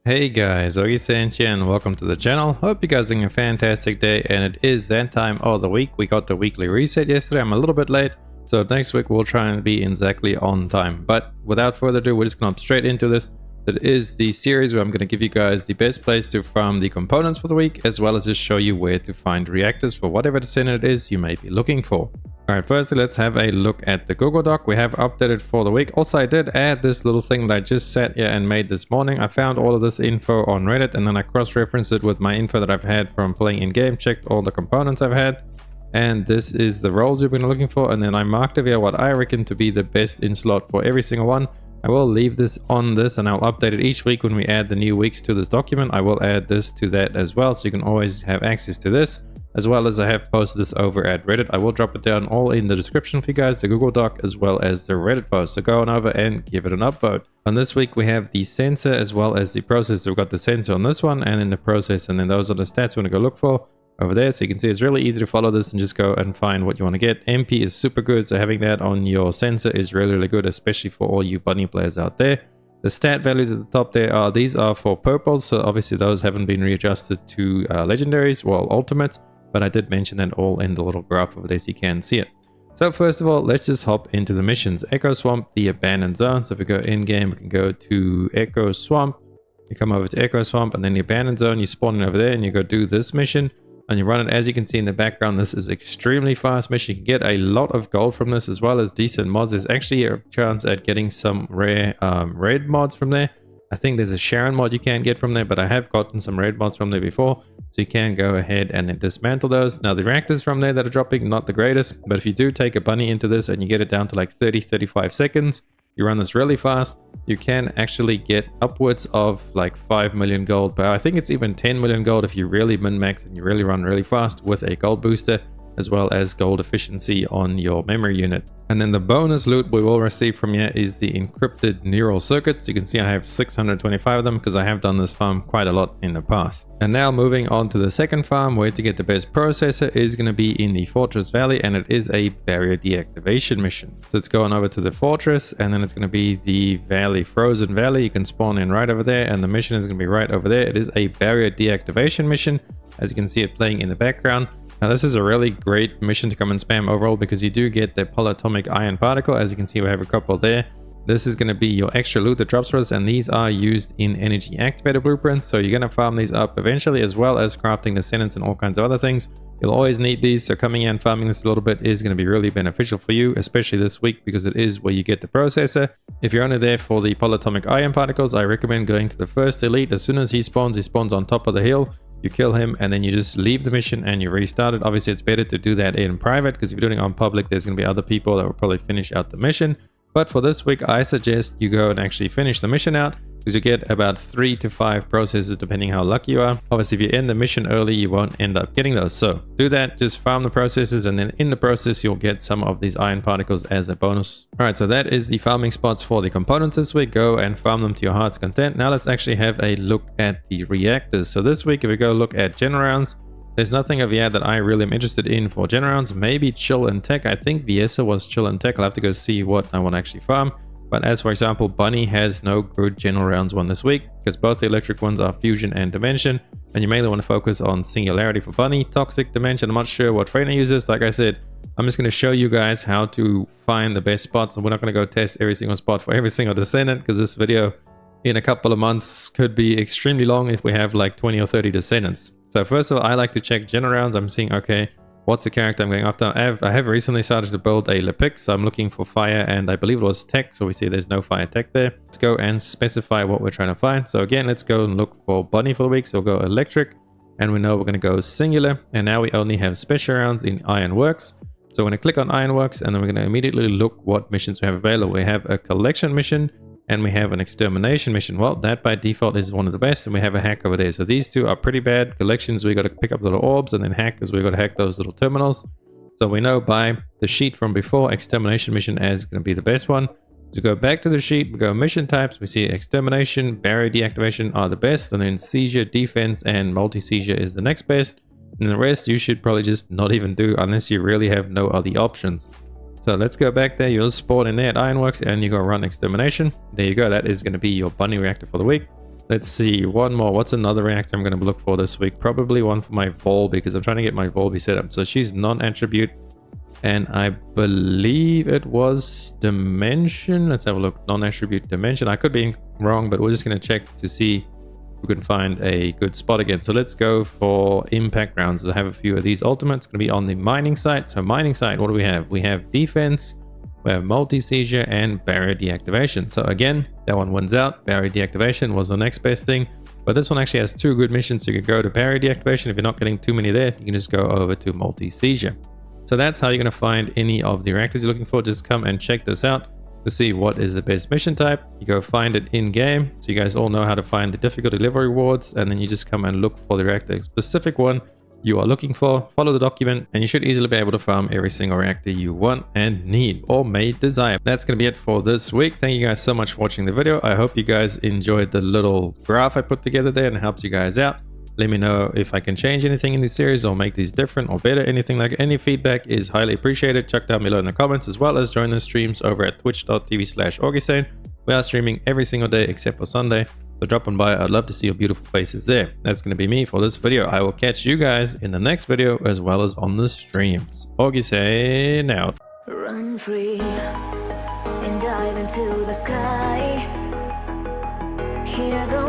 Hey guys, Augiesaint here and welcome to the channel. Hope you guys are having a fantastic day, and it is that time of the week. We got the weekly reset yesterday. I'm a little bit late, so next week we'll try and be exactly on time. But without further ado, we're just going to hop straight into this. That is the series where I'm going to give you guys the best place to farm the components for the week, as well as just show you where to find reactors for whatever Descendant it is you may be looking for. Alright, firstly, let's have a look at the Google Doc. We have updated for the week. Also, I did add this little thing that I just sat here and made this morning. I found all of this info on Reddit, and then I cross-referenced it with my info that I've had from playing in-game, checked all the components I've had, and this is the roles you've been looking for, and then I marked over here what I reckon to be the best in slot for every single one. I will leave this on this, and I'll update it each week when we add the new weeks to this document. I will add this to that as well, so you can always have access to this, as well as I have posted this over at Reddit. I will drop it down all in the description for you guys, the Google Doc as well as the Reddit post. So go on over and give it an upvote. On this week, we have the sensor as well as the processor. We've got the sensor on this one and in the processor, and then those are the stats we're going to go look for over there. So you can see it's really easy to follow this and just go and find what you want to get. MP is super good, so having that on your sensor is really, really good, especially for all you bunny players out there. The stat values at the top there are, these are for purples, so obviously those haven't been readjusted to legendaries, well, ultimates. But I did mention that all in the little graph over there so you can see it. So first of all, let's just hop into the missions. Echo Swamp, the abandoned zone. So if we go in game, we can go to Echo Swamp. You come over to Echo Swamp and then the abandoned zone, you spawn in over there and you go do this mission. And you run it. As you can see in the background, this is extremely fast mission. You can get a lot of gold from this as well as decent mods. There's actually a chance at getting some rare red mods from there. I think there's a Sharon mod you can get from there, but I have gotten some red mods from there before. So you can go ahead and then dismantle those. Now the reactors from there that are dropping, not the greatest, but if you do take a bunny into this and you get it down to like 30-35 seconds, you run this really fast, you can actually get upwards of like 5 million gold. But I think it's even 10 million gold if you really min-max and you really run really fast with a gold booster, as well as gold efficiency on your memory unit. And then the bonus loot we will receive from here is the encrypted neural circuits. You can see I have 625 of them because I have done this farm quite a lot in the past. And now moving on to the second farm, where to get the best processor is going to be in the Fortress Valley, and it is a barrier deactivation mission. So it's going over to the fortress, and then it's going to be the valley, Frozen Valley. You can spawn in right over there, and the mission is going to be right over there. It is a barrier deactivation mission, as you can see it playing in the background. Now this is a really great mission to come and spam overall because you do get the polyatomic ion particle. As you can see, we have a couple there. This is going to be your extra loot that drops for us, and these are used in energy activator blueprints. So you're going to farm these up eventually, as well as crafting Descendants and all kinds of other things. You'll always need these, so coming in and farming this a little bit is going to be really beneficial for you, especially this week because it is where you get the processor. If you're only there for the polyatomic ion particles, I recommend going to the first elite. As soon as he spawns on top of the hill. You kill him and then you just leave the mission and you restart it. Obviously, it's better to do that in private because if you're doing it on public, there's going to be other people that will probably finish out the mission. But for this week, I suggest you go and actually finish the mission out because you get about 3 to 5 processes depending how lucky you are. Obviously, if you end the mission early, you won't end up getting those. So do that, just farm the processes, and then in the process, you'll get some of these iron particles as a bonus. All right, so that is the farming spots for the components this week. Go and farm them to your heart's content. Now let's actually have a look at the reactors. So this week, if we go look at gen rounds, there's nothing over here that I really am interested in for gen rounds. Maybe chill and tech. I think Viesa was chill and tech. I'll have to go see what I want to actually farm. But as for example, Bunny has no good general rounds one this week because both the electric ones are Fusion and Dimension. And you mainly want to focus on Singularity for Bunny, Toxic, Dimension. I'm not sure what trainer uses. Like I said, I'm just going to show you guys how to find the best spots. And we're not going to go test every single spot for every single Descendant because this video in a couple of months could be extremely long if we have like 20 or 30 Descendants. So first of all, I like to check general rounds. I'm seeing, okay, what's the character I'm going after? I have recently started to build a Lepic, so I'm looking for fire, and I believe it was tech, so we see there's no fire tech there. Let's go and specify what we're trying to find. So again, let's go and look for Bunny for the week. So we'll go electric, and we know we're going to go singular, and now we only have special rounds in Ironworks. So we're going to click on Ironworks, and then we're going to immediately look what missions we have available. We have a collection mission, and we have an extermination mission. Well, that by default is one of the best, and we have a hack over there. So these two are pretty bad. Collections, we got to pick up little orbs, and then hackers, we got to hack those little terminals. So we know by the sheet from before, extermination mission is going to be the best one. To go back to the sheet, we go mission types. We see extermination, barrier deactivation are the best, and then seizure, defense, and multi-seizure is the next best. And the rest you should probably just not even do unless you really have no other options. So let's go back there. You'll spawn in there at Ironworks and you go run extermination. There you go. That is going to be your bunny reactor for the week. Let's see, one more. What's another reactor I'm going to look for this week? Probably one for my Vol, because I'm trying to get my Volby set up. So she's non-attribute, and I believe it was Dimension. Let's have a look. Non-attribute Dimension. I could be wrong, but we're just going to check to see if we can find a good spot again. So let's go for impact rounds. I have a few of these ultimates. It's going to be on the mining site. So mining site, what do we have? We have defense, we have multi-seizure, and barrier deactivation. So again, that one wins out. Barrier deactivation was the next best thing. But this one actually has 2 good missions. So you could go to barrier deactivation. If you're not getting too many there, you can just go over to multi-seizure. So that's how you're going to find any of the reactors you're looking for. Just come and check this out to see what is the best mission type. You go find it in game. So you guys all know how to find the difficulty level rewards. And then you just come and look for the reactor specific one you are looking for, follow the document, and you should easily be able to farm every single reactor you want and need or may desire. That's going to be it for this week. Thank you guys so much for watching the video. I hope you guys enjoyed the little graph I put together there and it helps you guys out. Let me know if I can change anything in this series or make these different or better. Anything like any feedback is highly appreciated. Chuck down below in the comments, as well as join the streams over at twitch.tv/Augiesaint. We are streaming every single day except for Sunday. So drop on by. I'd love to see your beautiful faces there. That's going to be me for this video. I will catch you guys in the next video as well as on the streams. Augiesaint out. Run free and dive into the sky. Here goes